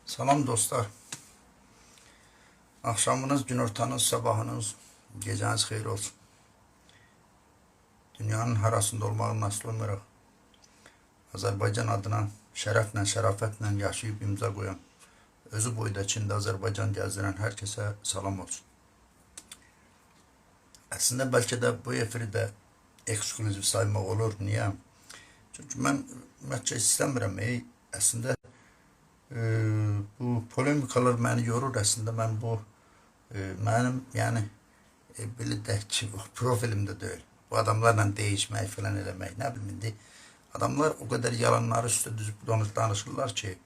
Salam dostlar. Akşamınız, günortanız, sabahınız, geceniz xeyir olsun. Dünyanın harasında olmağın nasıl olmayaraq Azərbaycan adına şərəflə, şərafətlə yaşayıb imza qoyan, özü boyda Çində Azərbaycan gəzdirən hər kəsə salam olsun. Əslində bəlkə də bu efiri də eksklüziv saymaq olur. Niyə? Çünki mən ümumiyyətcə istəmirəm. Əslində bu polemikalar məni yorur. Əslində mən bu mənim yəni belə deyək ki, profilimdə deyil. Bu adamlarla değişmək falan eləmək, nə bilim indi. Adamlar o kadar yalanları üstə düzüb danışırlar ki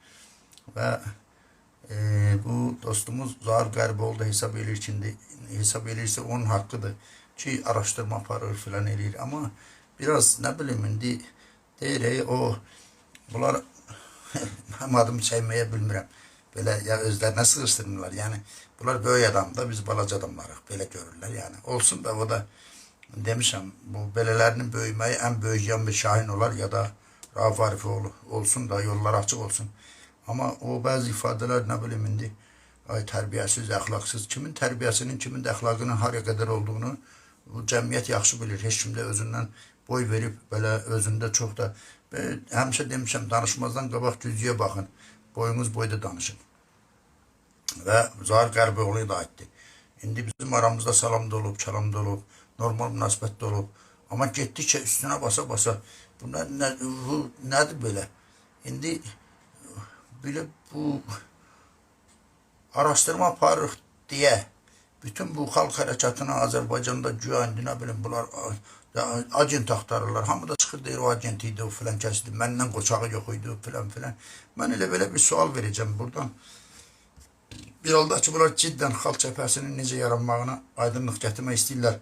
və bu dostumuz Zaur Qəriboğlu da hesab edir ki, hesab edirsə onun haqqıdır ki, araşdırma aparır filan eləyir. Amma biraz nə bilim indi deyir o bunlar mənim adımı çəkməyə bilmirəm. Belə ya özlərinə sığışdırmırlar. Yəni bunlar böyük adamdır, biz balaca adamlarıq. Belə görürlər yəni. Olsun da o da demişəm, bu belələrinin böyüməyi ən böyük yan bir Şahin olar ya da Rauf Arifoğlu olsun da yollar açıq olsun. Amma o bəzi ifadələr nə bilim indi tərbiyəsiz, əxlaqsız, kimin tərbiyəsinin, kimin də əxlaqının haraya qədər olduğunu bu cəmiyyət yaxşı bilir. Heç kim də özündən boy verib belə özündə çox da həmişə demişəm, danışmazdan qabaq güzgüyə baxın. Boyunuz boyda danışın. Və Zaur Qəriboğlu'yu da aitdi. İndi bizim aramızda salam da olub, çalam da olub, normal münasibətdə olub. Amma getdikcə üstünə basa-basa bu nədir belə? İndi belə bu araşdırma aparırıq deyə bütün bu xalq hərəkatına Azərbaycanda güya indi nə bilim bunlar agent axtarırlar. Hamı da çıxır deyir o agent idi, o filan kəsdi, məndən qoçağı yox idi filan filan. Mən elə belə bir sual verəcəm buradan. Bir halda ki bunlar cidden xalq cəbhəsinin necə yaranmağına aydınlıq gətirmək istəyirlər.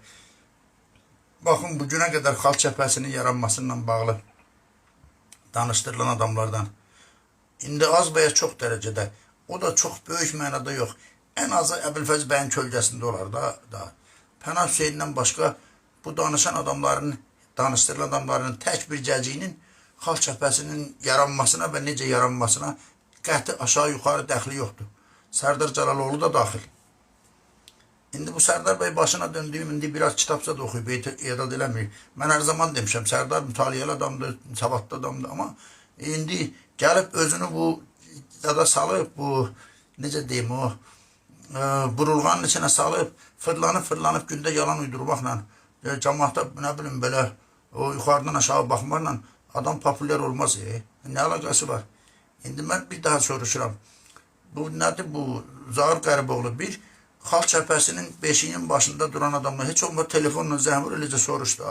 Baxın, bugüne kadar xalq cəbhəsinin yaranmasıyla bağlı danışdırılan adamlardan indi az veya çox dərəcədə, o da çox böyük mənada yox, en azı Əbülfəz bəyin kölgəsində olar da. Pənah Hüseynindən başqa bu danışan adamların, danışdırılan adamların tək bir cəciyinin xalq cəbhəsinin yaranmasına və necə yaranmasına qəti aşağı yuxarı dəxli yoxdur. Sərdar Cəlaloğlu da daxil. İndi bu Sərdar bəy başına döndüyüm, indi biraz kitapsa da oxuyub, edad eləmir. Mən hər zaman demişəm, Sərdar mütaliyəli adamdır, savadlı adamdır, amma indi gəlib özünü bu dada salıb, bu necə deyim, o burulğanın içine salıb, fırlanıb gündə yalan uydurmaqla, cəmaatda nə bilim belə, o yuxarıdan aşağı baxmaqla adam popüler olmaz. Nə əlaqəsi var? İndi mən bir daha soruşuram. Bu nədir bu Zaur Qəriboğlu? Bir, xalq cəbhəsinin beşiğinin başında duran adamlar heç olmasa telefonla zəhmur eləcə soruşdu.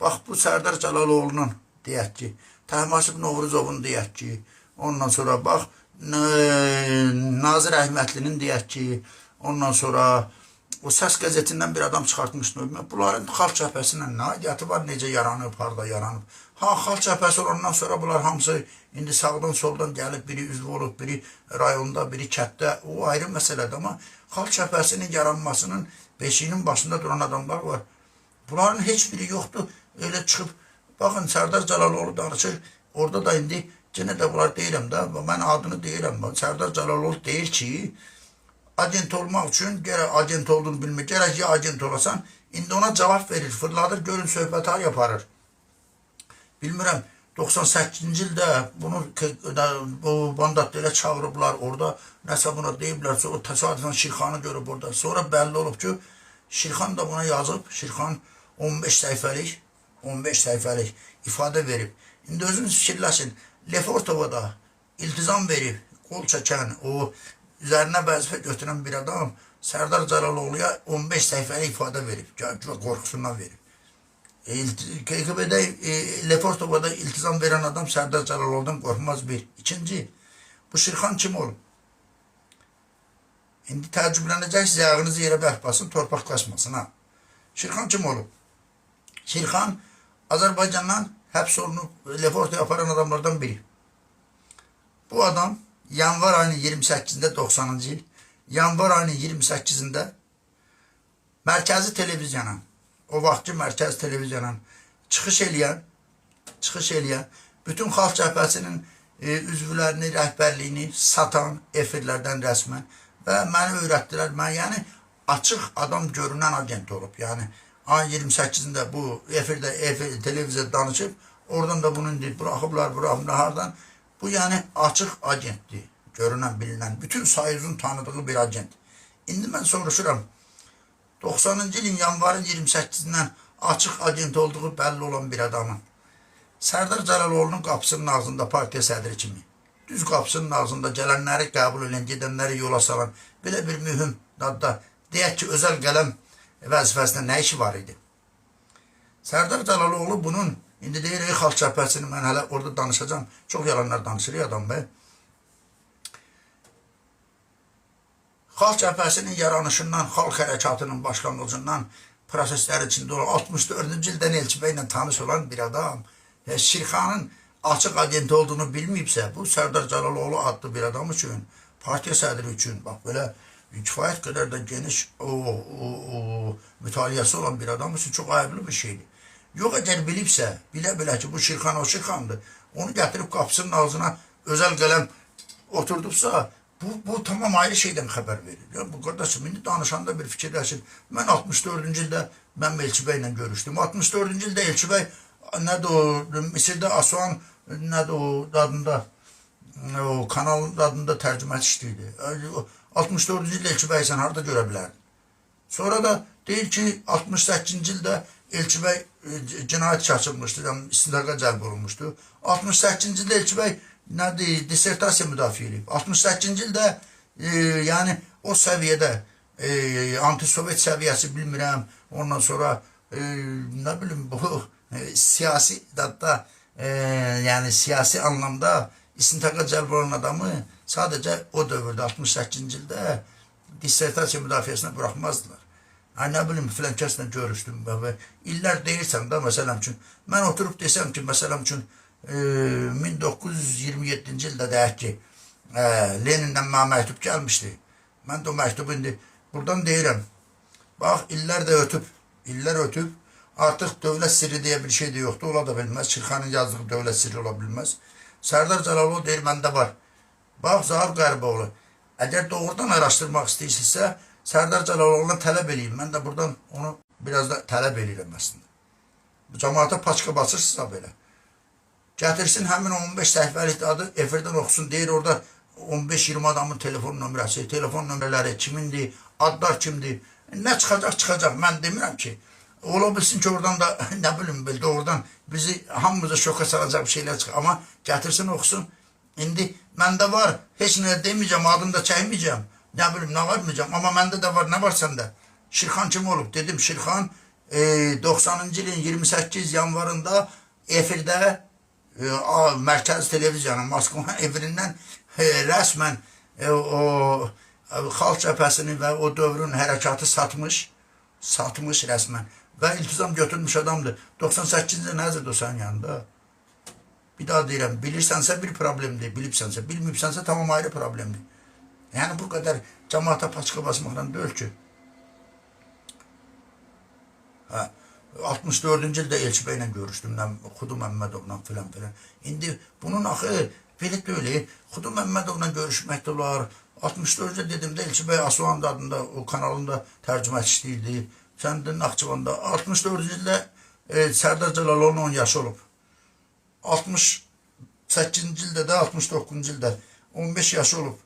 Bax bu Sərdar Cəlaloğlu'nun deyək ki, Təhmasib Novruzovun deyək ki, ondan sonra bax Nazır Əhmədlinin deyək ki, ondan sonra o Səs qəzetindən bir adam çıxartmışdı. Bunların xalq cəbhəsindən nə aidiyyatı var, necə yaranıb, harada yaranıb. Xalq cəbhəsi olandan sonra bunlar hamısı indi sağdan soldan gəlib, biri üzvü olub, biri rayonda, biri kətdə, o ayrı məsələdir. Amma xalq cəbhəsinin yaranmasının beşiğinin başında duran adamlar var. Bunların heç biri yoxdur. Öyle çıxıb, baxın Sərdar Cəlaloğlu danışır, orada da indi yenə də bunlar deyirəm də, mən adını deyirəm. Sərdar Cəlaloğlu deyir ki, agent olmaq üçün gərək agent olduğunu bilmək, gərək ya agent olasan, indi ona cavab verir, fırladır, görün söhbət har yaparır. Bilmirəm, 98-ci ildə bunu bu bandat elə çağırıblar, orada nəsə buna deyiblər, o təsadüfən Şirxanı görüb orada. Sonra bəlli olub ki, Şirxan da buna yazıb, Şirxan 15 səhifəlik ifadə verib. İndi özünüz fikirləşin, Lefortova da iltizam verib, qol çəkən, o üzərinə vəzifə götürən bir adam Sərdar Cəlaloğlu'ya 15 səhifəlik ifadə verib, qorxusundan verib. KGB'de Lefortova'da iltizam veren adam Sərdar Cəlaloğlu'dan qorxmaz bir. İkinci, bu Şirxan kim olub? İndi təəccüblənəcəksiniz, ayağınızı yerə bərk basın, torpaqlaşmasın. Şirxan kim olub? Şirxan Azərbaycandan həbs olunub Lefortoya aparan adamlardan biri. Bu adam yanvar ayının 28'inde 90-cı il, yanvar ayının 28'inde Mərkəzi Televizyonun, o vaxtki Mərkəz Televizyonun çıxış eləyən bütün xalq cəbhəsinin üzvlərini, rəhbərliyini satan efirlərdən rəsmən və məni öyrətdilər. Mən yəni açıq adam görünən agent olub. Yəni ayın 28-də bu efirdə televiziyada danışıb, oradan da bunu buraxıblar hardan. Bu yəni açıq agentdir, görünən, bilinən, bütün Soyuzun tanıdığı bir agent. İndi mən soruşuram, 90-cı ilin yanvarın 28-dən açıq agent olduğu bəlli olan bir adamın Sərdar Cəlaloğlu'nun qapısının ağzında partiya sədri kimi, düz qapısının ağzında gələnləri qəbul edən, gedənləri yola salan, belə bir mühüm dadda, deyək ki, özəl qələm vəzifəsində nə işi var idi? Sərdar Cəlaloğlu bunun, indi deyir, Xalq Cəbhəsini mən hələ orada danışacağım, çox yalanlar danışır adam bəy. Xalq Cəbhəsinin yaranışından, xalq hərəkatının başlanğıcından, proseslər içində olan 64-cü ildən Elçi bəylə tanış olan bir adam, Şirxanın açıq agenti olduğunu bilməyibsə, bu Sərdar Cəlaloğlu adlı bir adam üçün, partiya sədri üçün, bax belə kifayət qədər də geniş mütaliəsi olan bir adam üçün çox ayıblı bir şeydir. Yox, əgər bilibsə, bilə ki, bu Şirxan o Şirxandır, onu gətirib qapısının ağzına özəl qələm oturdubsa, bu tamam ayrı şeydən xəbər verir. Ya, bu qardaşım, indi danışanda bir fikirləşin. Mən 64-cü ildə mən Elçi bəylə görüşdüm. 64-cü ildə Elçi bəy nədir o, Misirdə Asuan nədir o adında, o kanalın adında tərcüməçi işləyirdi. 64-cü ildə Elçi bəy sən harada görə bilərdin? Sonra da deyir ki, 68-ci ildə Elçi bəy cinayət çaçılmışdı, istintaqa cəlb olunmuşdu. 68-ci ildə Elçi bəy nədir, dissertasiya müdafiə edib. 68-ci ildə yəni o səviyyədə anti-sovet səviyyəsi bilmirəm, ondan sonra nə bilim bu siyasi dadda yəni siyasi anlamda istintaqa cəlb olan adamı sadəcə o dövrdə 68-ci ildə dissertasiya müdafiəsinə buraxmazdılar. Nə bilim filan kəslə görüşdüm və illər deyirsən də məsələn üçün mən oturub desəm ki məsələn üçün 1927-ci ildə deyək ki Lenindən mənə məktub gəlmişdi. Mən də o məktubu indi buradan deyirəm. Bax illər də ötüb, illər ötüb. Artıq dövlət sirri deyə bir şey də yoxdur, ola da bilməz. Şirxanın yazdığı dövlət sirri ola bilməz. Sərdar Cəlaloğlu deyir, məndə var. Bax, Zahir Qəriboğlu, əgər doğrudan araşdırmaq istəyirsinizsə, Sərdar Cəlaloğlu'na tələb edeyim. Mən də buradan onu biraz da tələb edirəm əslində. Bu cəmaata paçka basırsınızsa belə. Gətirsin həmin 15 səhifəlik adı efirdən oxusun, deyir orada 15-20 adamın telefon nömrəsi, telefon nömrələri kimindir, adlar kimdir. Nə çıxacaq, mən demirəm ki. Ola bilsin ki, oradan da, nə bilim, doğrudan bizi hamımıza şoka salacaq bir şeylər çıxır. Amma gətirsin, oxusun. İndi məndə var, heç nə deməyəcəm, adını da çəkməyəcəm. Nə bilim, nə varmayacam. Amma məndə də var, nə var səndə? Şirxan kim olub? Dedim, Şirxan 90-cı ilin 28 yanvarında efirdə Mərkəzi Televiziyanın Moskva efirindən rəsmən o Xalq Cəbhəsini və o dövrün hərəkatı satmış rəsmən. Və iltizam götürmüş adamdır. 98-ci nəzirdir o sənin yanında. Bir daha deyirəm, bilirsənsə bir problemdir, bilibsənsə, bilməyibsənsə tamam ayrı problemdir. Yəni bu qədər cəmaata paçka basmaqdan deyil ki. 64-cü ildə Elçi bəylə görüşdüm, Xudu Məmmədovla filan. İndi bunun axı belə deyil, Xudu Məmmədovla görüşmək də olar. 64-cü dedimdə Elçi bəy Asuan adında o kanalında tərcüməçi işləyirdi. Sən də Naxçıvanda 64-cü ildə Sərdar Cəlaloğlu'nun 10 yaşı olub. 68-ci ildə də 69-cu ildə 15 yaşı olub.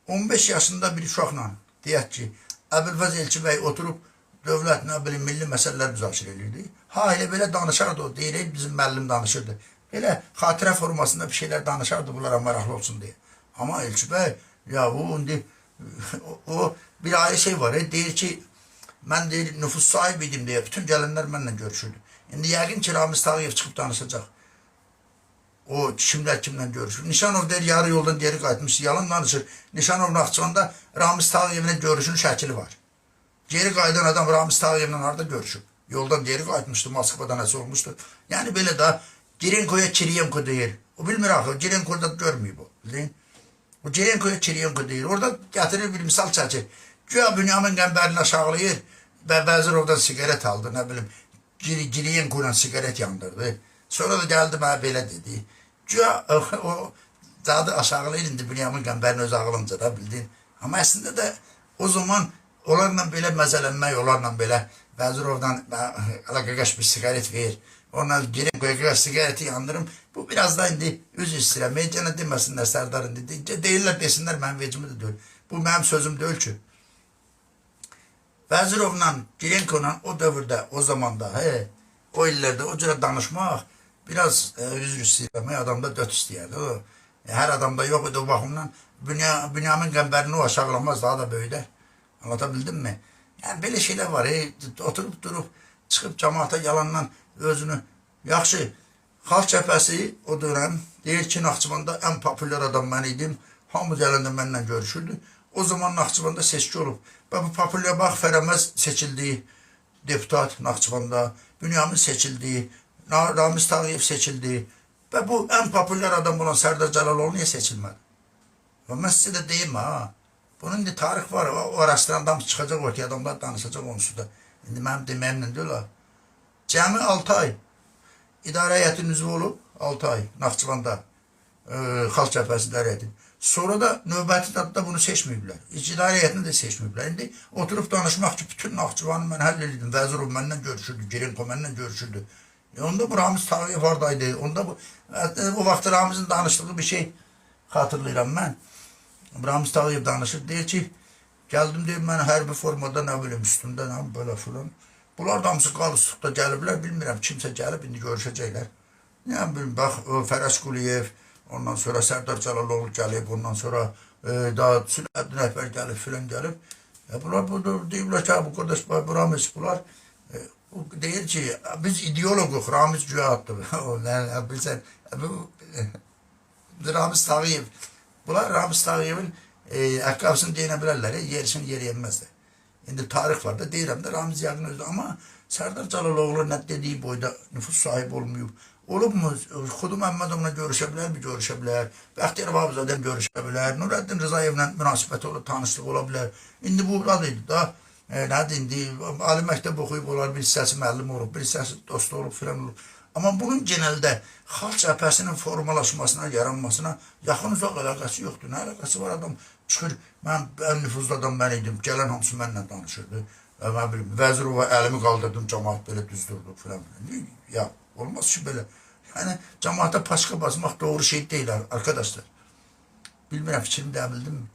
15 yaşında bir uşaqla deyək ki, Əbülfəz Elçi bəy oturub dövlət, nə bilim, milli məsələlər müzakirə edirdi. Ha, elə belə danışardı o, deyirək, bizim müəllim danışırdı. Elə xatirə formasında bir şeylər danışardı bunlara maraqlı olsun deyə. Amma Elçi bəy, ya bu, indi o bir ayrı şey var, deyir ki, mən deyir, nüfus sahibiydim deyə, bütün gələnlər mənlə görüşürdü. İndi yəqin ki, Ramiz Tağıyev çıxıb danışacaq. O kimlə görüşür. Nişanov deyir, yarı yoldan geri qayıtmış, yalan danışır. Nişanov Naxçıvanda Ramiz Tağıyevlə görüşünün şəkili var. Geri qayıdan adam Ramiz Tağıyevlə harada görüşüb? Yoldan geri qayıtmışdı, Moskvada nəsə olmuşdu. Yəni belə da Girenko'ya Kiriyenko deyir. O bilmir axı, Girenko'da görməyib o. O Girenko'ya Kiriyenko deyir. Orada gətirir bir misal çəkir. Güya Bünyamin Qəmbərli aşağılayır və Vəzirovdan sigaret aldı, nə bilim, Kiriyenko ilə sigaret yandırdı. Sonra da gəldi mənə belə dedi. Güya o cadı aşağılayır indi Bünyamin Qəmbərin öz ağlınca da bildin. Amma əslində də o zaman onlarla belə məzələnmək, onlarla belə Vəzirovdan qaqaş bir sigaret ver. Onunla girin qaqaş sigareti yandırım. Bu biraz da indi üz istəyirəm. Gene deməsinlər Sərdar indi. Deyirlər desinlər mənim vecimi də deyil. Bu mənim sözüm deyil ki. Vəzirovla, Girenko'la o dövrdə, o zamanda, o illərdə o cürə danışmaq biraz üzr istəyirəm. Adamda döt istəyərdi. Hər adamda yox idi o baxımdan. Bünyamin Qəmbərini o aşağılamaz, daha da böyüdər. Anlatabildim mi? Yani böyle şeyler var. Oturup durup çıkıp cemaate yalanla özünü yaxşı. Xalq Cəbhəsi o dönem deyir ki Naxçıvanda en popüler adam ben idim. Hamı gələndə mənlə görüşürdü. O zaman Naxçıvanda seçki olub. Və bu popüler bax Fərəməz seçildi. Deputat Naxçıvanda. Bünyamin seçildi. Ramiz Tağıyev seçildi. Ve bu en popüler adam olan Sərdar Cəlaloğlu niye seçilmedi? Ve ben size de deyim ha. Bunun indi tarix var. O araşdırandan çıxacaq ortaya, adamlar danışacaq onsu da. İndi mənim deməyimlə deyil ha. Cəmi 6 ay idarə heyətinin üzvü olub, 6 ay Naxçıvanda Xalq Cəbhəsi idarə heyəti. Sonra da növbəti dadda bunu seçməyiblər. İdarə heyətini də seçməyiblər. İndi oturub danışmaq ki, bütün Naxçıvanı mən həll edirdim. Vəzirov məndən görüşürdü, Girenko məndən görüşürdü. Onda bu Ramiz Tağıyev oradaydı. Onda bu, o vaxt Ramiz'in danışdığı bir şey xatırlayıram mən. Ramiz Tağıyev danışır, deyir ki, geldim deyir, mən hərbi formada nə bilim, üstümdə nə belə filan. Bunlar da hamısı qalıslıqda gəliblər, bilmirəm, kimsə gəlib, indi görüşəcəklər. Ne bileyim, bax, Fərəz Quliyev, ondan sonra Sərdar Cəlaloğlu gəlib, ondan sonra daha Süleyman Rəhbər gəlib, filan gəlib. Bunlar deyiblər ki, bu qardaş, bu Ramiz, bunlar deyir ki, biz ideologuq, Ramiz güya addı. Bilsən, Ramiz Tağıyev. Bunlar Ramiz Tağıyev'in əqqabısını deyinə bilərlər, yerisini yer yenməzlər. İndi tarix var da deyirəm də Ramiz yəqin özü. Amma Sərdar Cəlaloğlu nə dediyi boyda nüfus sahibi olmayıb. Olub mu? Xudu Məmmədovla görüşə bilər mi? Görüşə bilər. Bəxtiyar Vahabzadə görüşə bilər. Nurəddin Rızayevlə münasibəti olur, tanışlıq ola bilər. İndi bu adıydı da. Nədir indi? Ali məktəb oxuyub olar, bir hissəsi müəllim olub, bir hissəsi dost olub, filan olub. Amma bunun genəldə Xalq Cəbhəsinin formalaşmasına, yaranmasına yaxın uzaq əlaqəsi yoxdur. Nə əlaqəsi var? Adam çıxır, mən ən nüfuzlu adam mən idim, gələn hamısı mənlə danışırdı. Mən bilim, Vəzirova əlimi qaldırdım, cəmaat belə düz durdu filan. Ya, olmaz ki belə. Yəni, cəmaata paşqa basmaq doğru şey deyil, arkadaşlar. Bilmirəm, fikrimi dəbildim mi?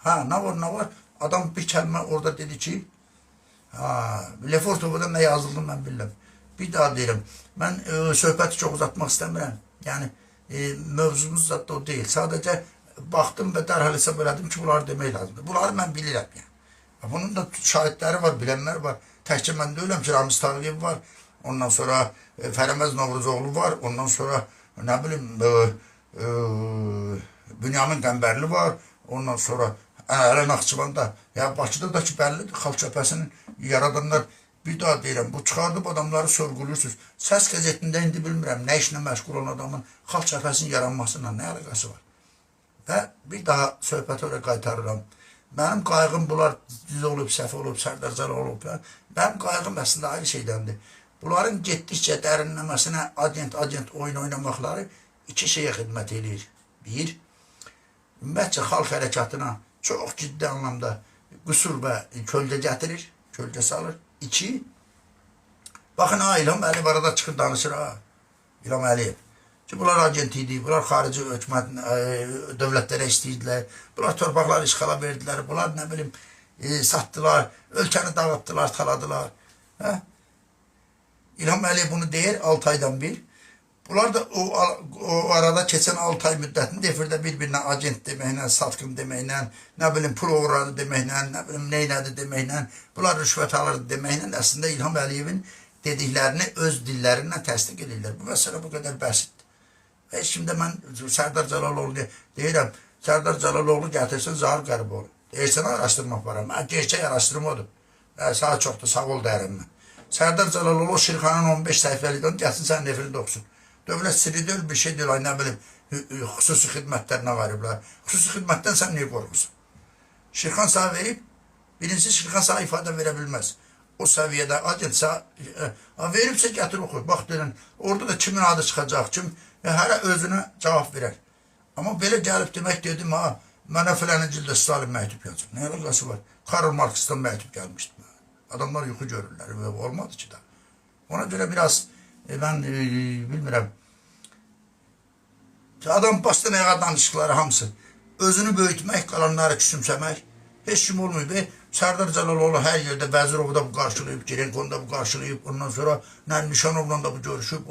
Ha, nə var, nə var? Adam bir kəlmə orada dedi ki, Lefortova'da nə yazıldı mən bilmirəm. Bir daha deyirəm, mən söhbəti çox uzatmaq istəmirəm. Yəni, mövzumuz da o deyil. Sadəcə baxdım və dərhal hesab elədim ki, bunları demək lazımdır. Bunları mən bilirəm. Yəni. Bunun da şahidləri var, bilənlər var. Təkcə mən deyiləm ki, Ramiz Tağıyev var. Ondan sonra Fərəməz Novruzoğlu var. Ondan sonra, nə bilim, Bünyamin Qəmbərli var. Ondan sonra Ələ Naxçıvanda. Ya Bakıda da ki, bəllidir, Xalq Cəbhəsinin yaradanlar. Bir daha deyirəm, bu çıxardıb adamları sorguluyorsunuz. Səs qəzetində indi bilmirəm, nə işlə məşğul olan adamın Xalq Cəbhəsinin yaranmasıyla nə əlaqəsi var. Və bir daha söhbəti oraya qaytarıram. Mənim qayğım bunlar düz olub, səhv olub, Sərdar Cəlaloğlu olub. Mənim qayğım əslində ayrı şeydəndir. Bunların getdikcə dərinləməsinə agent oyun oynamaqları iki şeyə xidmət edir. Bir, ümumiyyətcə xalq hərəkatına çox ciddi anlamda qüsur və kölgə gətirir, kölgə salır. İki, baxın ha, İlham Əliyev arada çıxır danışır ha, İlham Əliyev. Ki bunlar agent idi, bunlar xarici hökumət dövlətlərə istəyirdilər, bunlar torpaqları işğala verdilər, bunlar nə bilim satdılar, ölkəni dağıtdılar, taladılar. İlham Əliyev bunu deyir 6 aydan bir. Bunlar da o arada keçən 6 ay müddətində efirdə bir-birinə agent deməklə, satqın deməklə, nə bilim pul uğradı deməklə, nə bilim neynədi deməklə, bunlar rüşvət alırdı deməklə əslində İlham Əliyevin dediklərini öz dillərindən təsdiq edirlər. Bu məsələ bu qədər bəsitdir. Və heç kimdə mən Sərdar Cəlaloğlu deyirəm, Sərdar Cəlaloğlu gətirsin Zahir Qəriboğlu. Deyirsən araşdırma aparam. Mən gerçək araşdırma odur. Sağ çoxdur, sağ ol deyərəm mən. Sərdar Cəlaloğlu Şirxanın 15 səhifəlikdən gəlsin sənin efirində oxusun. Dövlət sirri deyil, bir şey deyil, ay nə bilim, xüsusi xidmətlərinə varıblar. Xüsusi xidmətdən sən niyə qorxursun? Şirxan sağ verib, birincisi Şirxan sağ ifadə verə bilməz. O səviyyədə agent sağ veribsə gətir oxuyur. Bax deyilən, orada da kimin adı çıxacaq, kim hərə özünə cavab verər. Amma belə gəlib demək dedim, ha, mənə filanın cildə Stalin məktub yazır. Nə əlaqəsi var? Karl Marksdan məktub gəlmişdi mənə. Adamlar yuxu görürlər və olmadı ki da. Ona görə biraz mən bilmirəm. Adam başdan ayağa danışıqları hamısı özünü böyütmək, qalanları küçümsəmək heç kim olmuyor. Sərdar Cəlaloğlu hər yerdə, Vəzirov da bu qarşılayıb, Girenkonda bu qarşılayıb, ondan sonra Nişanovla da bu görüşüb.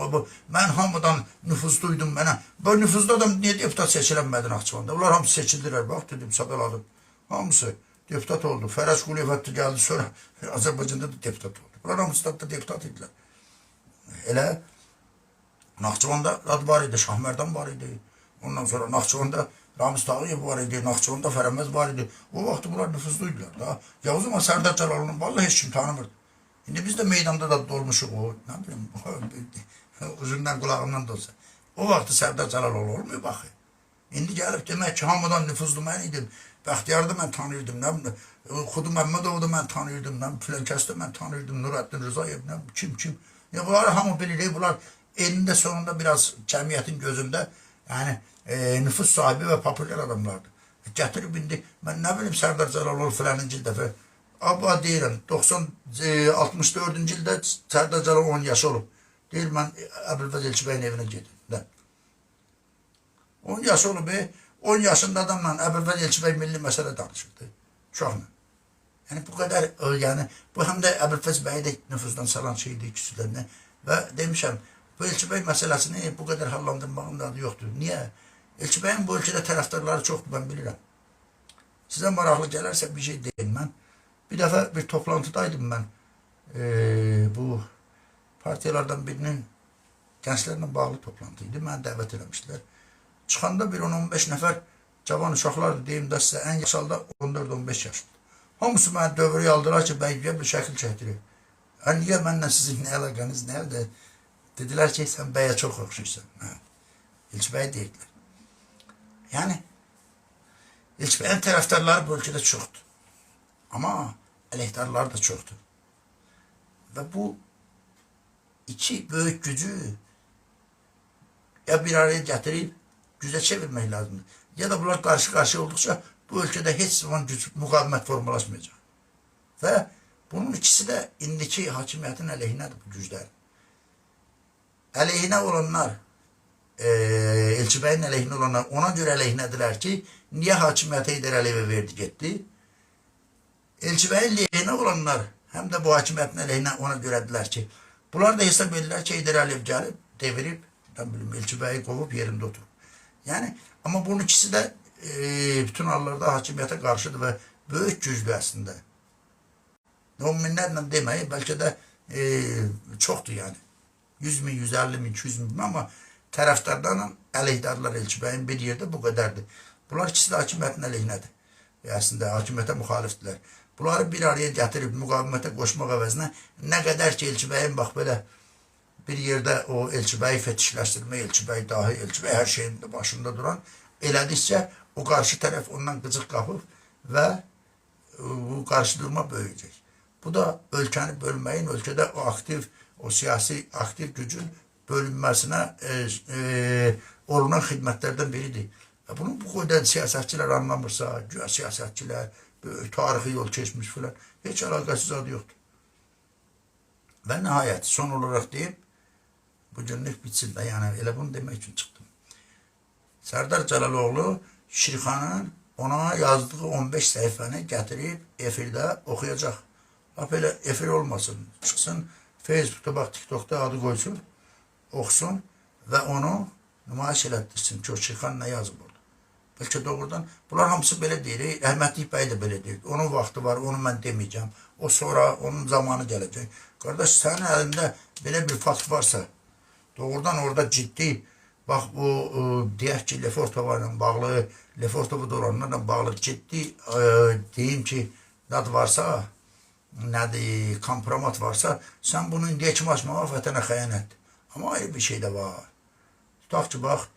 Mən hamıdan nüfuzluydum mənə. Bu nüfuzlu adam niyə deputat seçilənmədi Naxçıvanda? Bunlar hamısı seçildilər. Bax dedim, sadaladım. Hamısı deputat oldu. Fərəz Quliyev hətta gəldi sonra Azərbaycanda da deputat oldu. Bunlar hamısı da deputat idilər. Elə Naxçıvanda adı var idi, Şahmərdan var idi. Ondan sonra Naxçıvanda Ramiz Tağıyev var idi, Naxçıvanda Fərəməz var idi. O vaxt bunlar nüfuzluydular da. Ya o zaman Sərdar Cəlaloğlu'nu vallahi heç kim tanımırdı. İndi biz de meydanda da dolmuşuq o. Ne bileyim, uzundan kulağımdan da olsa. O vaxt Sərdar Cəlaloğlu olmuyor baxı. İndi gəlib demək ki, hamıdan nüfuzlu mən idim. Bəxtiyarı da mən tanıyırdım. Nə bileyim, Xudu Məmmədovu da mən tanıyırdım. Nə bileyim, Filənkəsdə mən tanıyırdım. Nurəddin Rızayev, nə bileyim, kim. Ya bunları hamı bilir. Bunlar elinde sonunda biraz cəmiyyətin gözündə yani nüfus sahibi ve popüler adamlardı. Gətirib indi, mən nə bilim Sərdar Cəlaloğlu filanıncı dəfə, abba deyirəm, 64-cü ildə Sərdar Cəlaloğlu 10 yaşı olub. Deyir, mən Əbülfəz Elçibəyin evinə gedim. 10 yaşı olub, 10 yaşında adamla Əbülfəz Elçibəy milli məsələ danışırdı. Uşaqla. Yəni bu qədər, yəni bu həm də Əbülfəz bəyi də nüfuzdan salan şeydi ikisilərinə və demişəm, bu Elçibəy məsələsini bu qədər hallandırmağın da adı yoxdur. Niyə? Elçibəyin bu ölkədə tərəfdarları çoxdur, mən bilirəm. Sizə maraqlı gələrsə bir şey deyim mən. Bir dəfə bir toplantıdaydım mən. Bu partiyalardan birinin gənclərlə bağlı toplantıydı. Məni dəvət eləmişdilər. Çıxanda bir 10-15 nəfər cavan uşaqlardır, deyim də sizə, ən yaşalda 14-15 yaşlıdır. Hamısı məni dövrəyə aldılar ki, bəygiyə bir şəkil çəkdirir. Niyə mənlə sizin nə əlaqəniz nədir? Dedilər ki, sən bəyə çox oxşuysan. Elçibəyi deyirlər. Yəni, Elçibəyin tərəfdarları bu ölkədə çoxdur. Amma əleyhdarları da çoxdur. Və bu iki böyük gücü ya bir araya gətirib gücə çevirmək lazımdır. Ya da bunlar qarşı-qarşı olduqca bu ölkədə heç zaman güc müqavimət formalaşmayacaq. Və bunun ikisi də indiki hakimiyyətin əleyhinədir bu güclərin. Əleyhinə olanlar, Elçibəyin əleyhinə olanlar ona görə əleyhinədirlər ki, niyə hakimiyyətə Heydər Əliyevə verdi, getdi? Elçibəyin əleyhinə olanlar həm də bu hakimiyyətin əleyhinə ona görədirlər ki, bunlar da hesab edirlər ki, Heydər Əliyev gəlib, devirib, Elçibəyi qovub yerində oturub. Yəni, amma bunun ikisi də bütün hallarda hakimiyyətə qarşıdır və böyük güclü əslində. 10 minlərlə deməyi, bəlkə də çoxdur yəni. 100 min, 150 min, 200 min, amma tərəfdarlarla əleyhdarlar Elçibəyin bir yerdə bu qədərdir. Bunlar ikisi də hakimiyyətin əleyhinədir. Əslində, hakimiyyətə müxalifdirlər. Bunları bir araya gətirib müqavimətə qoşmaq əvəzinə nə qədər ki, Elçibəyin bax belə bir yerdə o Elçibəyi fetişləşdirmə, Elçibəy dahi, Elçibəy hər şeyin başında duran elədikcə o qarşı tərəf ondan qıcıq qapıb və bu qarşıdurma böyüyəcək. Bu da ölkəni bölməyin, ölkədə o aktiv, o siyasi aktiv gücün bölünməsinə olunan xidmətlərdən biridir. Bunu bu qədər siyasətçilər anlamırsa, güya siyasətçilər, tarixi yol keçmiş filan, heç əlaqəsiz adı yoxdur. Və nəhayət, son olaraq deyim, bu günlük bitsin də, yəni elə bunu demək üçün çıxdım. Sərdar Cəlaloğlu Şirxanın ona yazdığı 15 səhifəni gətirib efirdə oxuyacaq. Lap elə efir olmasın, çıxsın, Facebookda, bax, TikTokda adı qoysun, oxusun və onu nümayiş elətdirsin ki, o Şirxan nə yazıb orada. Bəlkə doğrudan, bunlar hamısı belə deyir, Əhmədli bəy də belə deyir. Onun vaxtı var, onu mən deməyəcəm. O sonra, onun zamanı gələcək. Qardaş, sənin əlində belə bir fakt varsa, doğrudan orada ciddi, bax, bu, deyək ki, Lefortova ilə bağlı, Lefortova dolanlarla bağlı ciddi, deyim ki, nad varsa, nədir, kompromat varsa, sən bunu indiyə kimi açmağa vətənə xəyanətdir. Amma ayrı bir şey də var. Tutaq ki, bax,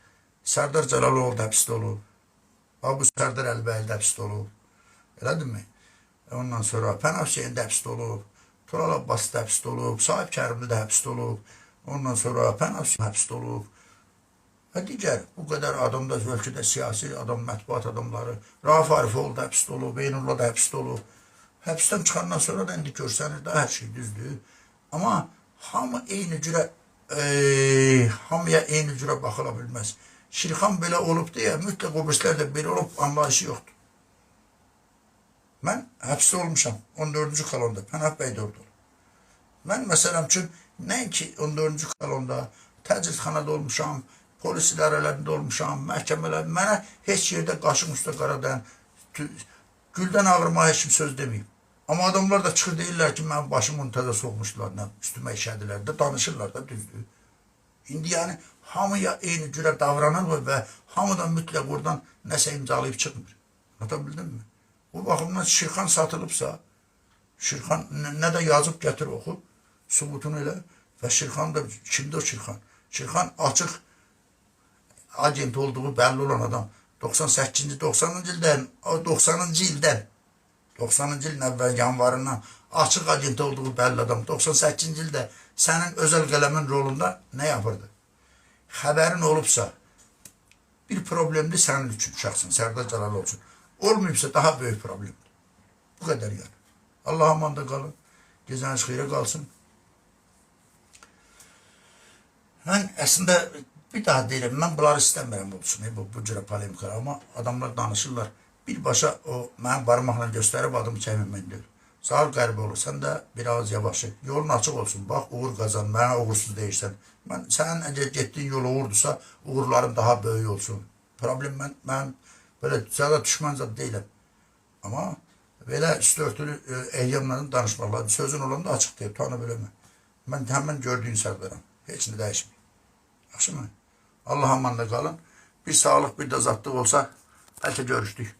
Sərdar Cəlaloğlu da həbsdə olub. Bax, bu Sərdar Əlbəyi də həbsdə olub. Elədin mi? Ondan sonra Pənah Hüseyin də həbsdə olub. Tural Abbas da həbsdə olub. Sahib Kərimli də həbsdə olub. Ondan sonra Pənah Hüseyin həbsdə olub. Digər bu qədər adamda ölkədə siyasi adam, mətbuat adamları, Rauf Arifoğlu da həbsdə olub, Beynullah da həbsdə olub. Həbsdən çıxandan sonra da indi görsənir də hər şey düzdür. Amma hamı eyni cürə hamıya eyni cürə baxıla bilməz. Şirxan belə olub deyə mütləq o birislər də belə olub anlayışı yoxdur. Mən həbsdə olmuşam 14-cü kolonda, Pənah bəy də orada olub. Mən məsələn üçün nəinki 14-cü kolonda təcridxanada olmuşam, polis idarələrində olmuşam, məhkəmələr, mənə heç yerdə qaşım üstə qaradan, güldən ağırma heç kim söz deməyib. Amma adamlar da çıxır deyirlər ki, mənim başımı təzə soğmuşdular, üstümə işədilər də, danışırlar da düzdür. İndi yəni hamıya eyni cürə davranır və hamıdan mütləq oradan nəsə imzalayıb çıxmır. Anlata bildin mi? Bu baxımdan Şirxan satılıbsa, Şirxan nə də yazıb gətir oxu, subutunu elə və Şirxan da, kimdir o Şirxan? Şirxan açıq agent olduğu bəlli olan adam. 98-ci, 90-cı ilin əvvəl yanvarından açıq agent olduğu bəlli adam. 98-ci ildə sənin özəl qələmin rolunda nə yapırdı? Xəbərin olubsa, bir problemdir sənin üçün, şəxsən, Sərdar Cəlal olsun. Olmayıbsa daha böyük problemdir. Bu qədər yəni. Allah amanda qalın. Gecəniz xeyrə qalsın. Mən əslində bir daha deyirəm, mən bunları istəmirəm olsun, bu cürə polemikalar. Amma adamlar danışırlar. Birbaşa o mənim barmaqla göstərib adımı çəkməmək deyil. Sağ ol qəribə olur, sən də biraz yavaşı. Yolun açıq olsun, bax uğur qazan, mənə uğursuz deyirsən. Sənin əgər getdiyin yol uğurdursa, uğurların daha böyük olsun. Problem mən belə zədə düşmən deyiləm. Amma belə üstörtülü eyyamların danışmaqları, sözün olanda açıq deyib, tanı biləmə. Mən həmən gördüyün sərdaram, heç nə dəyişməyim. Yaxşı mı? Allah amanda qalın. Bir sağlıq, bir də zatlıq olsa, bəlkə görüşdük.